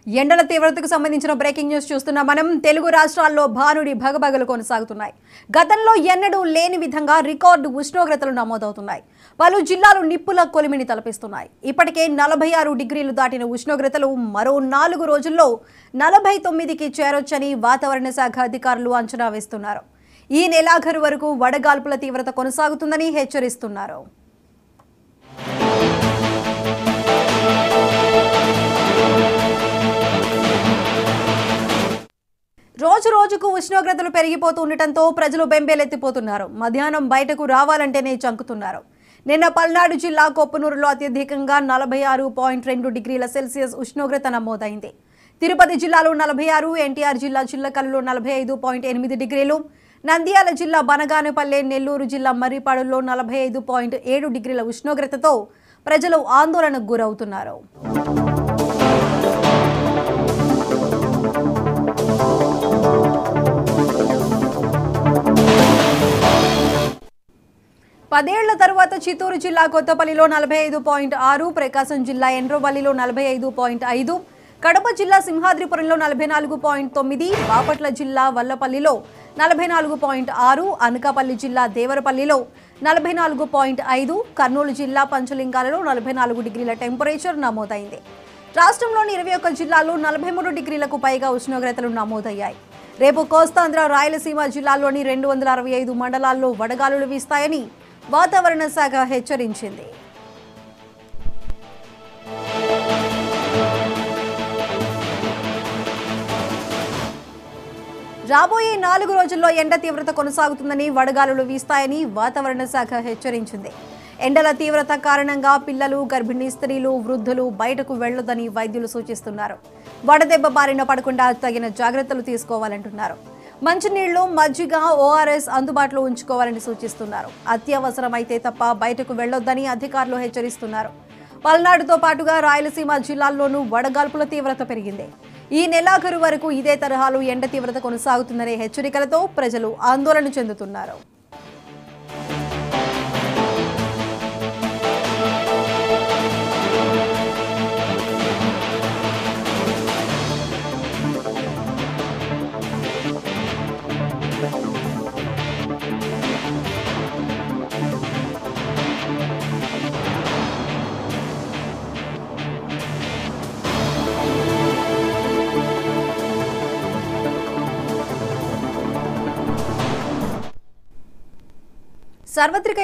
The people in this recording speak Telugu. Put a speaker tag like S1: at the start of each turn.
S1: ఎండల తీవ్రతకు సంబంధించిన బ్రేకింగ్ న్యూస్ చూస్తున్నా మనం. తెలుగు రాష్ట్రాల్లో భానుడి భగభగలు కొనసాగుతున్నాయి. గతంలో ఎన్నడూ లేని విధంగా రికార్డు ఉష్ణోగ్రతలు నమోదవుతున్నాయి. పలు జిల్లాలు నిప్పుల కొలిమిని తలపిస్తున్నాయి. ఇప్పటికే 46 డిగ్రీలు దాటిన ఉష్ణోగ్రతలు మరో 4 రోజుల్లో 49కి చేరొచ్చని వాతావరణ శాఖ అధికారులు అంచనా వేస్తున్నారు. ఈ నెలాఖరు వరకు వడగాల్పుల తీవ్రత కొనసాగుతుందని హెచ్చరిస్తున్నారు. రోజు రోజుకు ఉష్ణోగ్రతలు పెరిగిపోతూ ఉండటంతో ప్రజలు బెంబేలెత్తిపోతున్నారు. మధ్యాహ్నం బయటకు రావాలంటేనే చంకుతున్నారు. నిన్న పల్నాడు జిల్లా కొప్పనూరులో అత్యధికంగా 46.2 డిగ్రీల సెల్సియస్ ఉష్ణోగ్రత నమోదైంది. తిరుపతి జిల్లాలో 46, ఎన్టీఆర్ జిల్లా చిల్లకల్లో 45.8 డిగ్రీలు, నంద్యాల జిల్లా బనగానపల్లె, నెల్లూరు జిల్లా మర్రిపాడులో 45.7 డిగ్రీల ఉష్ణోగ్రతతో ప్రజలు ఆందోళనకు గురవుతున్నారు. పదేళ్ల తర్వాత చిత్తూరు జిల్లా కొత్తపల్లిలో 45.6, ప్రకాశం జిల్లా ఎండ్రవల్లిలో 45.5, కడప జిల్లా సింహాద్రిపురంలో 44.9, బాపట్ల జిల్లా వల్లపల్లిలో 44.6, అనకాపల్లి జిల్లా దేవరపల్లిలో 44.5, కర్నూలు జిల్లా పంచలింగాలలో 44 డిగ్రీల టెంపరేచర్ నమోదైంది. రాష్ట్రంలోని 21 జిల్లాల్లో 43 డిగ్రీలకు పైగా ఉష్ణోగ్రతలు నమోదయ్యాయి. రేపు కోస్తాంధ్ర, రాయలసీమ జిల్లాల్లోని 265 మండలాల్లో వడగాలులు వీస్తాయని వాతావరణ శాఖ హెచ్చరించింది. రాబోయే 4 రోజుల్లో ఎండ తీవ్రత కొనసాగుతుందని, వడగాలులు వీస్తాయని వాతావరణ శాఖ హెచ్చరించింది. ఎండల తీవ్రత కారణంగా పిల్లలు, గర్భిణీ స్త్రీలు, వృద్ధులు బయటకు వెళ్లొద్దని వైద్యులు సూచిస్తున్నారు. వడదెబ్బ బారిన పడకుండా తగిన జాగ్రత్తలు తీసుకోవాలంటున్నారు. మంచినీళ్లు, మజ్జిగ, ఓఆర్ఎస్ అందుబాటులో ఉంచుకోవాలని సూచిస్తున్నారు. అత్యవసరమైతే తప్ప బయటకు వెళ్లొద్దని అధికారులు హెచ్చరిస్తున్నారు. పల్నాడుతో పాటుగా రాయలసీమ జిల్లాల్లోనూ వడగాల్పుల తీవ్రత పెరిగింది. ఈ నెలాఖరు వరకు ఇదే తరహాలో ఎండ తీవ్రత కొనసాగుతుందనే హెచ్చరికలతో ప్రజలు ఆందోళన చెందుతున్నారు. సార్వత్రిక